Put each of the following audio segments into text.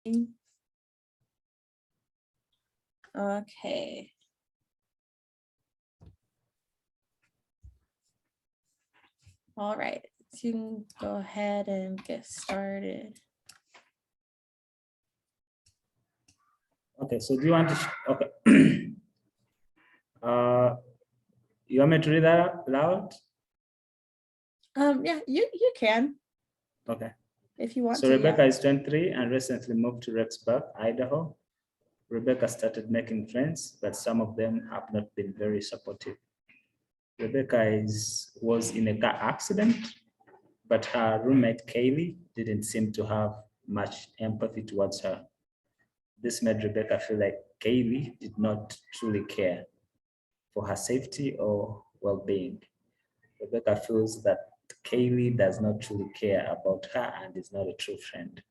Okay. All right, so you can go ahead and get started. Okay, so do you want to, okay. You want me to read that out loud? Yeah, you can Okay. if you want So to. Rebecca Yeah. is 23 and recently moved to Rexburg, Idaho. Rebecca started making friends, but some of them have not been very supportive. Rebecca was in a car accident, but her roommate Kaylee didn't seem to have much empathy towards her. This made Rebecca feel like Kaylee did not truly care for her safety or well-being. Rebecca feels that Kaylee does not truly care about her and is not a true friend.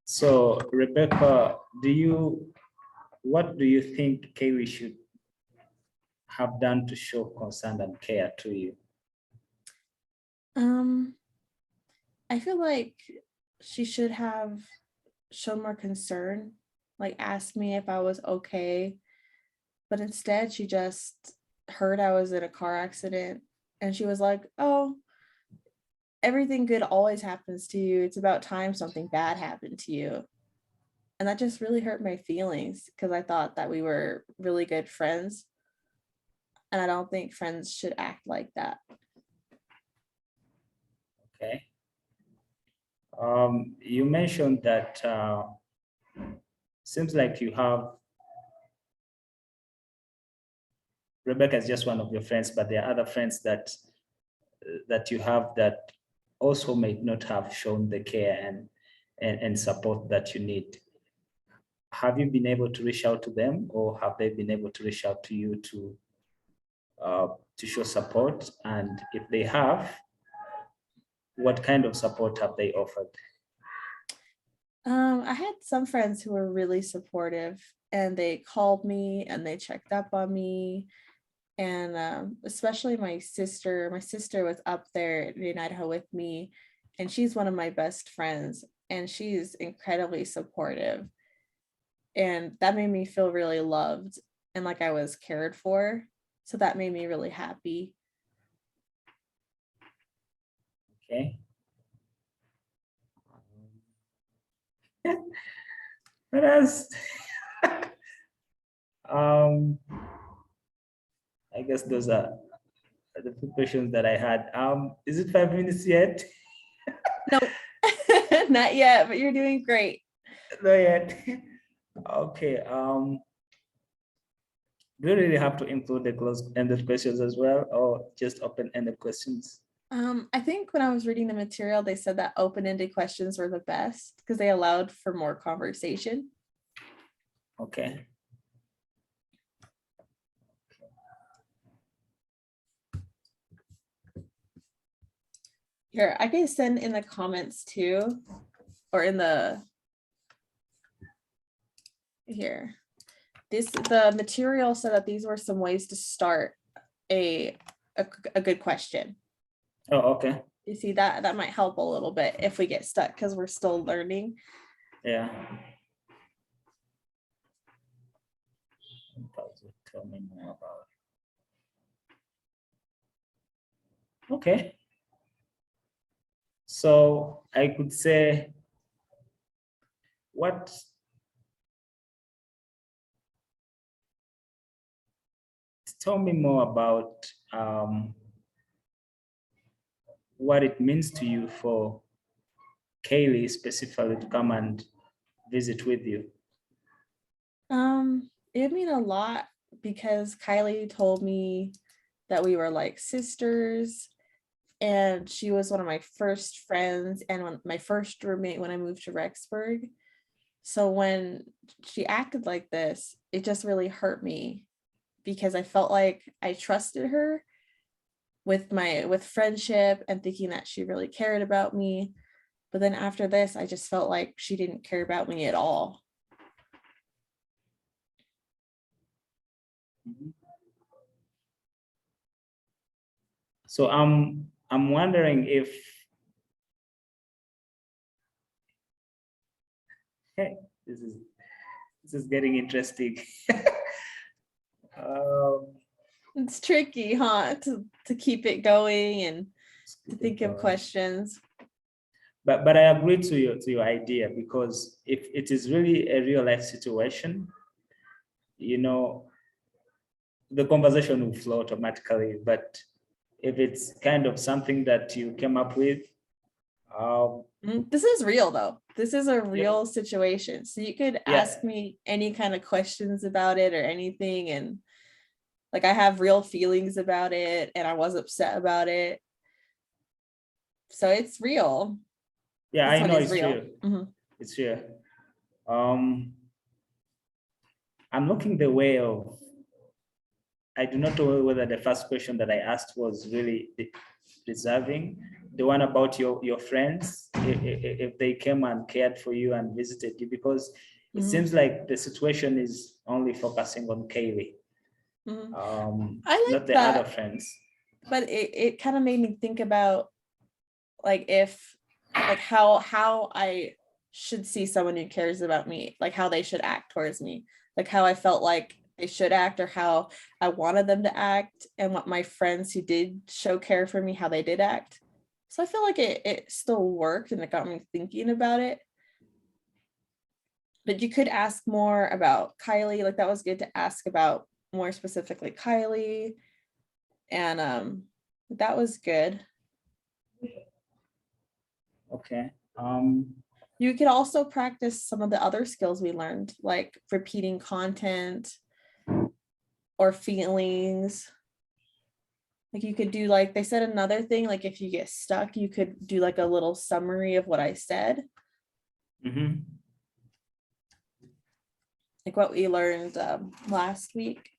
So Rebecca, what do you think Kaylee should have done to show concern and care to you? I feel like she should have shown more concern, like asked me if I was okay, but instead she just heard I was in a car accident and she was like, "Oh, everything good always happens to you. It's about time something bad happened to you." And that just really hurt my feelings because I thought that we were really good friends. And I don't think friends should act like that. Okay. You mentioned that seems like you have Rebecca is just one of your friends, but there are other friends that you have that also may not have shown the care and support that you need. Have you been able to reach out to them, or have they been able to reach out to you to show support? And if they have, what kind of support have they offered? I had some friends who were really supportive and they called me and they checked up on me. And especially my sister. My sister was up there in Idaho with me, and she's one of my best friends, and she's incredibly supportive. And that made me feel really loved and like I was cared for. So that made me really happy. Okay. What else? I guess those are the two questions that I had. Is it 5 minutes yet? No, not yet, but you're doing great. Not yet. Okay. Do you really have to include the closed-ended questions as well, or just open-ended questions? I think when I was reading the material, they said that open-ended questions were the best because they allowed for more conversation. Okay. Here, I can send in the comments too, or in the here. The material said that these were some ways to start a good question. Oh, okay. You see that might help a little bit if we get stuck because we're still learning. Yeah. Tell me more about it. Okay. So I could say, tell me more about what it means to you for Kaylee specifically to come and visit with you. It mean a lot because Kylie told me that we were like sisters, and she was one of my first friends and my first roommate when I moved to Rexburg. So when she acted like this, it just really hurt me because I felt like I trusted her with friendship and thinking that she really cared about me. But then after this, I just felt like she didn't care about me at all. So I'm wondering if, hey, this is getting interesting. um, It's tricky, huh? To keep it going and let's to keep it think of going. questions. But I agree to your idea, because if it is really a real life situation, you know, the conversation will flow automatically. But if it's kind of something that you came up with, This is real though. This is a yep, real situation. So you could yeah, ask me any kind of questions about it or anything. And like I have real feelings about it and I was upset about it. So it's real. yeah, This I one know is it's real. real. Mhm. It's real. Um, I'm looking the way of, I do not know whether the first question that I asked was really deserving. The one about your friends, if they came and cared for you and visited you, because it Mhm. seems like the situation is only focusing on Kaylee, Mhm. I not like the other that, friends. but it kind of made me think about like if like how I should see someone who cares about me, like how they should act towards me, like how I felt like they should act or how I wanted them to act, and what my friends who did show care for me, how they did act. So I feel like it still worked and it got me thinking about it. But you could ask more about Kylie. Like that was good to ask about more specifically Kylie. And that was good. Okay. You could also practice some of the other skills we learned, like repeating content or feelings. Like you could do like they said another thing, like if you get stuck, you could do like a little summary of what I said, mhm. like what we learned last week.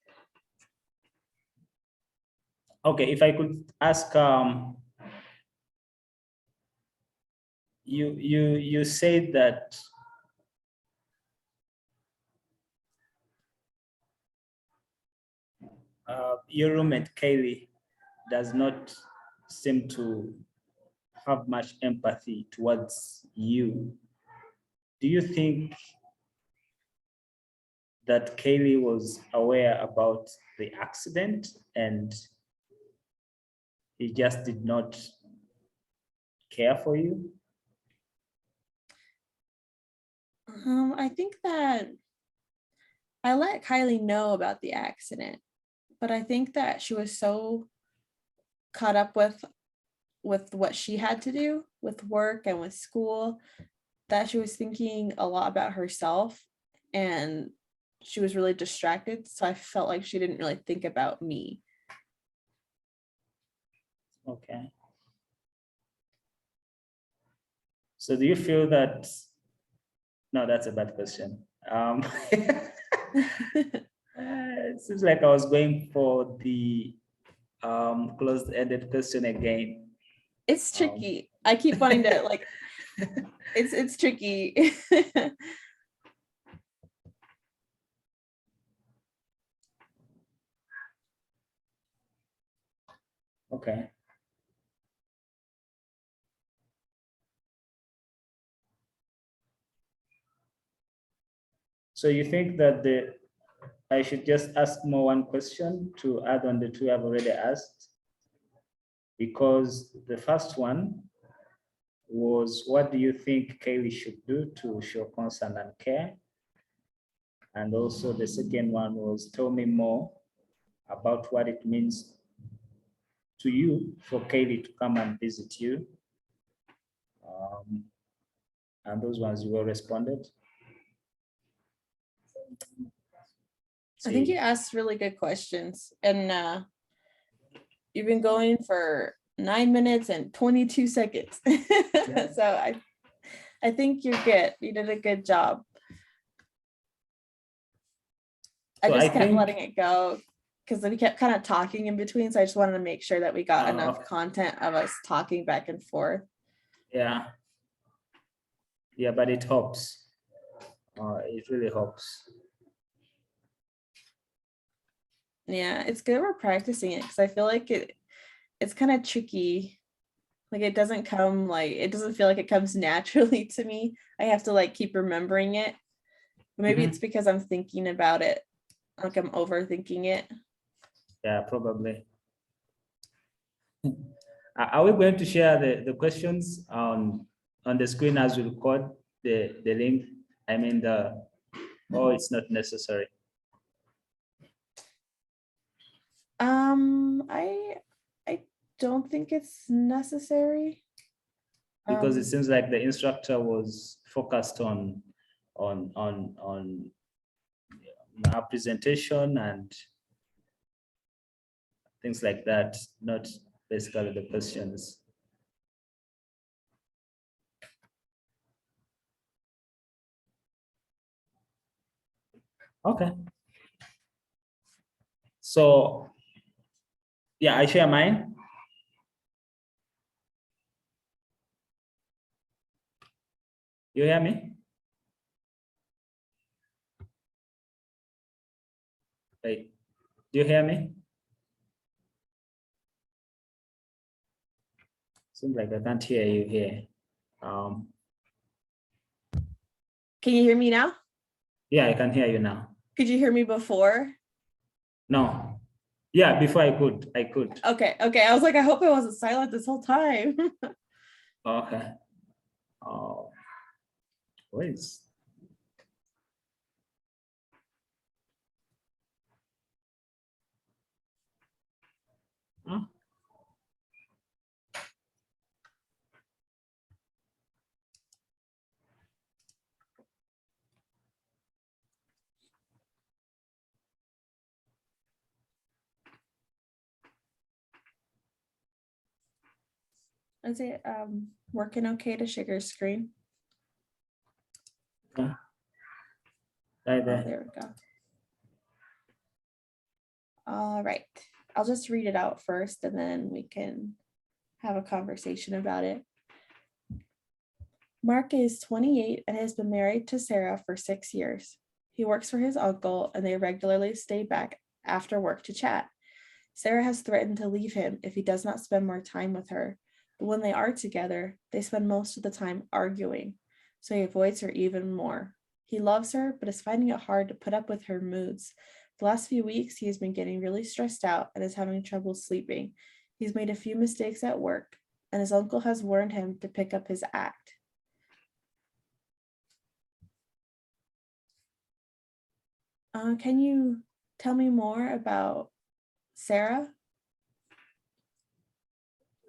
Okay, if I could ask, you said that your roommate Kaylee does not seem to have much empathy towards you. Do you think that Kaylee was aware about the accident and he just did not care for you? I think that I let Kylie know about the accident, but I think that she was so caught up with what she had to do with work and with school that she was thinking a lot about herself and she was really distracted. So I felt like she didn't really think about me. Okay. So do you feel that, no, that's a bad question. It seems like I was going for the closed-ended question again. It's Um, tricky. I keep wanting to like it's tricky. okay. So you think that I should just ask more one question to add on the two I've already asked? Because the first one was, what do you think Kaylee should do to show concern and care? And also the second one was, tell me more about what it means to you for Kaylee to come and visit you. Um, and those ones you all responded. I think you See, asked really good questions and you've been going for 9 minutes and 22 seconds. yeah. So I think you're good. You did a good job. I So I just kept think, letting it go because we kept kind of talking in between. So I just wanted to make sure that we got enough okay. content of us talking back and forth. Yeah, yeah, but it helps. It really helps. Yeah, it's good we're practicing it because I feel like it's kind of tricky Like it doesn't come like it doesn't feel like it comes naturally to me. I have to like keep remembering it. Maybe it's because I'm thinking about it, like I'm overthinking it. Yeah, probably. Are we going to share the questions on the screen as we record the link? I mean oh, it's not necessary. I don't think it's necessary. Because it seems like the instructor was focused on our presentation and things like that, not basically the questions. Okay. So yeah, I share mine. You hear me? Wait, do you hear me? Seems like I can't hear you here. Can you hear me now? Yeah, I can hear you now. Could you hear me before? No. Yeah, before I could. Okay. I was like, I hope I wasn't silent this whole time. Okay. Oh, wait. Huh? Is it working okay to share your screen? Okay. Right Oh, there. there we go. All right. I'll just read it out first and then we can have a conversation about it. Mark is 28 and has been married to Sarah for 6 years. He works for his uncle and they regularly stay back after work to chat. Sarah has threatened to leave him if he does not spend more time with her, but when they are together, they spend most of the time arguing, so he avoids her even more. He loves her, but is finding it hard to put up with her moods. The last few weeks, he has been getting really stressed out and is having trouble sleeping. He's made a few mistakes at work, and his uncle has warned him to pick up his act. Can you tell me more about Sarah?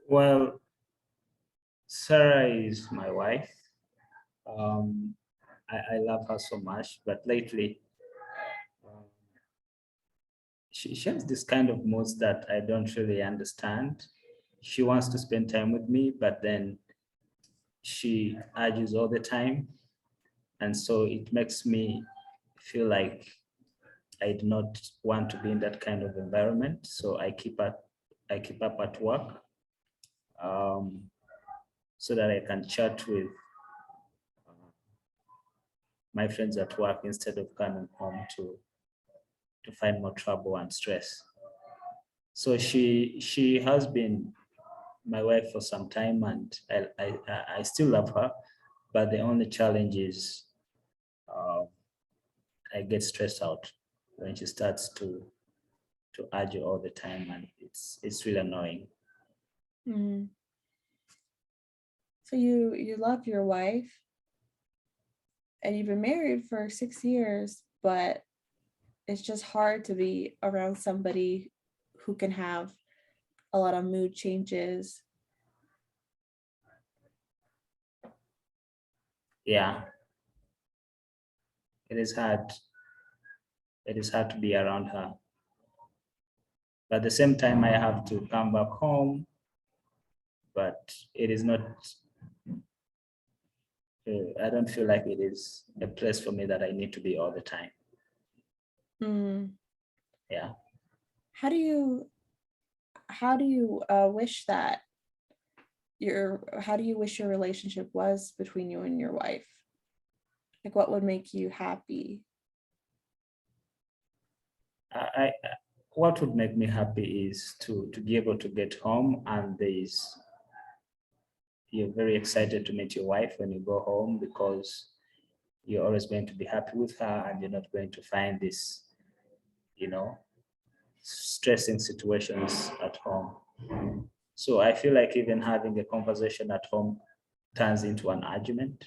Well, Sarah is my wife. I love her so much, but lately um, she has this kind of moods that I don't really understand. She wants to spend time with me, but then she argues all the time. And so it makes me feel like I do not want to be in that kind of environment. So I keep up at work um, so that I can chat with my friends at work instead of coming home to find more trouble and stress. So she has been my wife for some time, and I still love her, but the only challenge is uh, I get stressed out when she starts to argue all the time, and it's really annoying. Mm. So you love your wife and you've been married for 6 years, but it's just hard to be around somebody who can have a lot of mood changes. Yeah, it is hard. It is hard to be around her. But at the same time, I have to come back home, but it is not, I don't feel like it is a place for me that I need to be all the time. Mm. Yeah. How do you wish that how do you wish your relationship was between you and your wife? Like what would make you happy? I what would make me happy is to be able to get home and you're very excited to meet your wife when you go home because you're always going to be happy with her and you're not going to find this, stressing situations at home. So I feel like even having a conversation at home turns into an argument,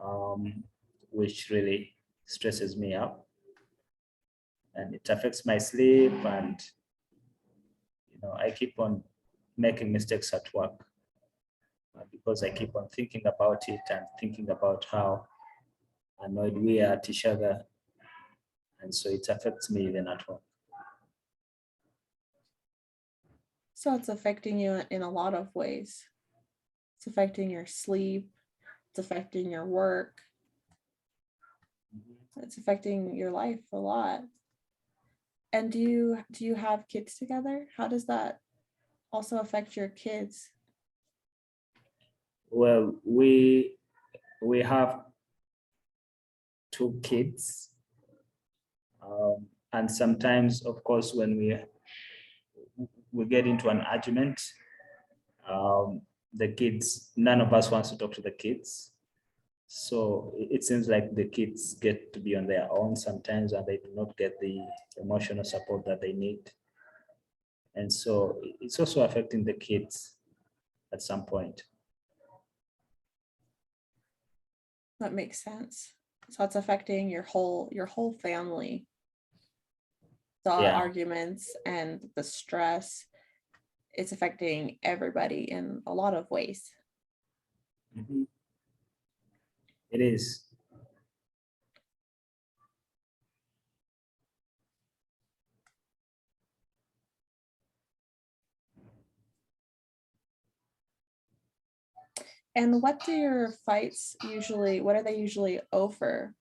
um, which really stresses me out. And it affects my sleep, and I keep on making mistakes at work because I keep on thinking about it and thinking about how annoyed we are at each other, and so it affects me even at home. So it's affecting you in a lot of ways. It's affecting your sleep, it's affecting your work, it's affecting your life a lot. And do you have kids together? How does that also affect your kids? Well, we have 2 kids, and sometimes, of course, when we get into an argument, the kids, none of us wants to talk to the kids. So it seems like the kids get to be on their own sometimes and they do not get the emotional support that they need. And so it's also affecting the kids at some point. That makes sense. So it's affecting your whole family. The Yeah. arguments and the stress, it's affecting everybody in a lot of ways. Mhm. It is. And what do your fights usually, what are they usually over?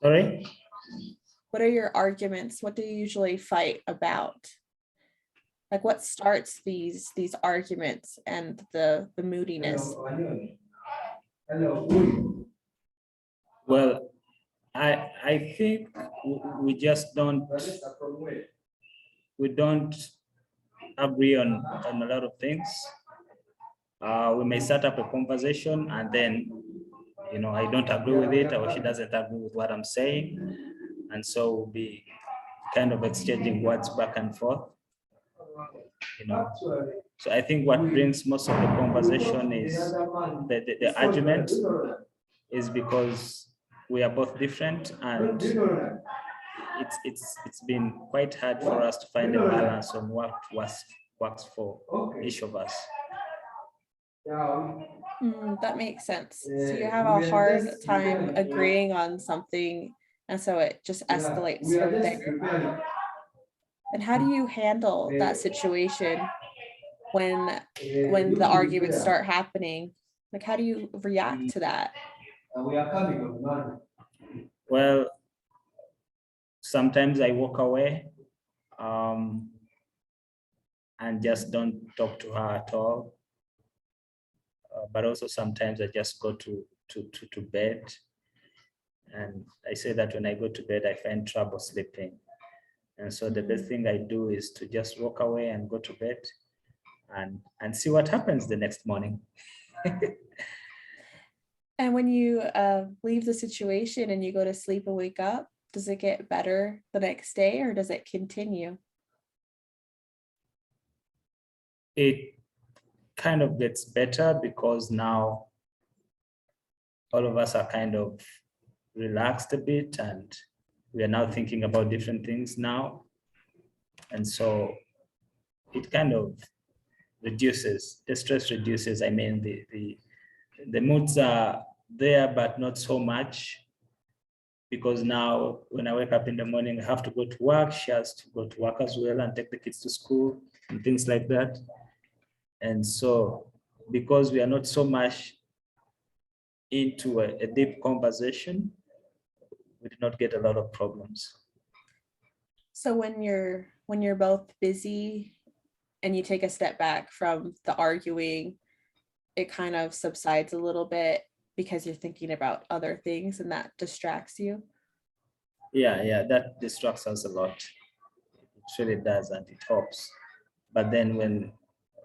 Sorry? What are your arguments? What do you usually fight about? Like what starts these arguments and the moodiness? Well, I think we just don't agree on a lot of things. We may start up a conversation and then I don't agree with it or she doesn't agree with what I'm saying. And so we'll be kind of exchanging words back and forth. So I think what brings most of the conversation is the argument is because we are both different, and it's been quite hard for us to find a balance on what works for each of us. That makes sense. So you have a hard time agreeing on something, and so it just escalates from there. And how do you handle that situation when the arguments start happening? Like how do you react to that? Well, sometimes I walk away and just don't talk to her at all. But also sometimes I just go to bed. And I say that when I go to bed, I find trouble sleeping. And so the best thing I do is to just walk away and go to bed and see what happens the next morning. And when you leave the situation and you go to sleep and wake up, does it get better the next day or does it continue? It kind of gets better because now all of us are kind of relaxed a bit and we are now thinking about different things now. And so it kind of reduces, the stress reduces. I mean, the moods are there, but not so much, because now when I wake up in the morning, I have to go to work. She has to go to work as well and take the kids to school and things like that. And so because we are not so much into a deep conversation, we did not get a lot of problems. So when you're both busy and you take a step back from the arguing, it kind of subsides a little bit because you're thinking about other things and that distracts you. Yeah, that distracts us a lot. It really does, and it helps. But then when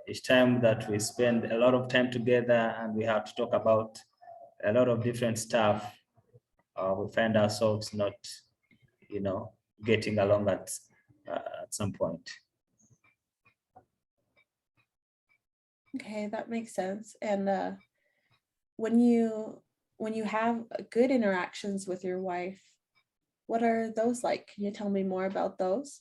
each time that we spend a lot of time together and we have to talk about a lot of different stuff, we find ourselves not, getting along at some point. Okay, that makes sense. And when you have good interactions with your wife, what are those like? Can you tell me more about those?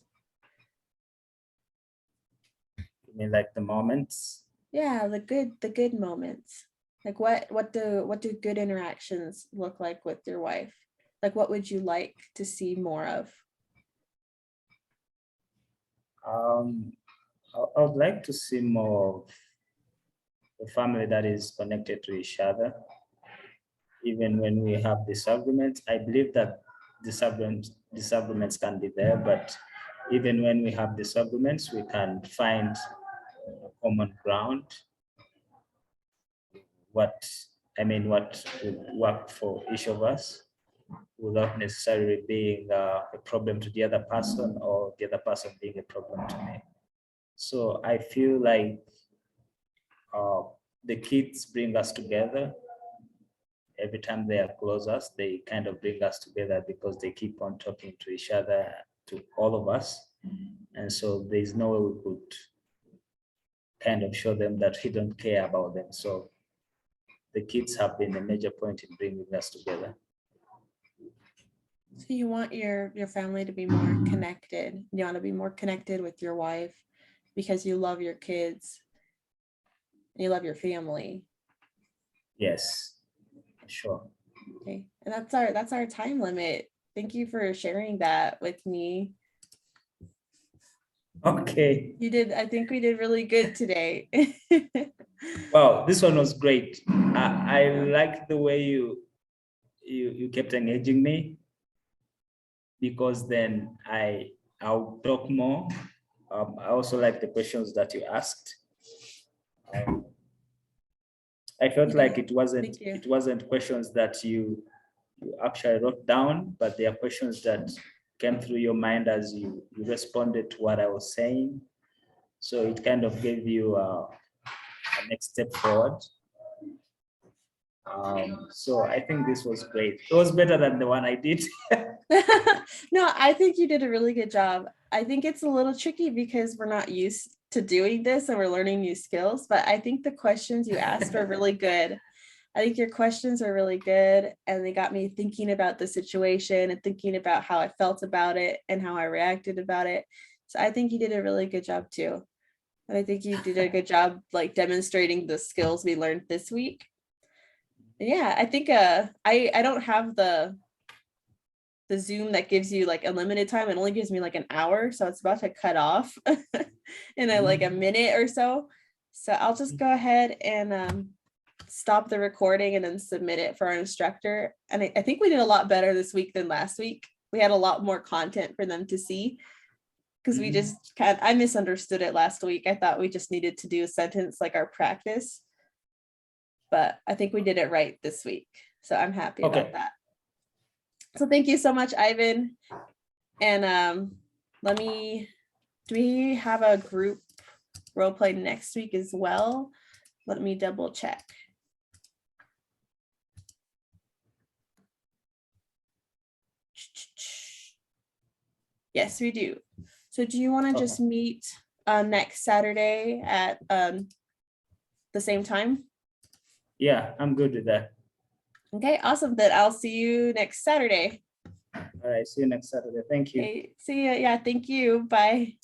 I mean, like the moments. Yeah, the good moments. Like what do good interactions look like with your wife? Like what would you like to see more of? I would like to see more of a family that is connected to each other. Even when we have disagreements, I believe that disagreements can be there, but even when we have disagreements, we can find a common ground. What what would work for each of us without necessarily being a problem to the other person or the other person being a problem to me. So I feel like uh, the kids bring us together. Every time they are closest, they kind of bring us together because they keep on talking to each other, to all of us. And so there's no way we could kind of show them that we don't care about them. So the kids have been a major point in bringing us together. So you want your family to be more connected. You want to be more connected with your wife because you love your kids and you love your family. Yes, sure. Okay. And that's our time limit. Thank you for sharing that with me. Okay. I think we did really good today. Wow, this one was great. I like the way you kept engaging me, because then I'll talk more. I also like the questions that you asked. I felt like Thank you. it wasn't questions that you actually wrote down, but they are questions that came through your mind as you responded to what I was saying. So it kind of gave you a next step forward. So I think this was great. It was better than the one I did. No, I think you did a really good job. I think it's a little tricky because we're not used to doing this and we're learning new skills, but I think the questions you asked are really good. I think your questions are really good and they got me thinking about the situation and thinking about how I felt about it and how I reacted about it. So I think you did a really good job too. And I think you did a good job like demonstrating the skills we learned this week. And yeah, I think I don't have the Zoom that gives you like unlimited time. It only gives me like an hour, so it's about to cut off in like a minute or so. So I'll just go ahead and stop the recording and then submit it for our instructor. And I think we did a lot better this week than last week. We had a lot more content for them to see because we just I misunderstood it last week. I thought we just needed to do a sentence like our practice, but I think we did it right this week. So I'm happy about that. So thank you so much, Ivan. And do we have a group role play next week as well? Let me double check. Yes, we do. So do you want to just meet next Saturday at the same time? Yeah, I'm good with that. Okay, awesome. Then I'll see you next Saturday. All right, see you next Saturday. Thank you. Okay, see you. Yeah, thank you. Bye.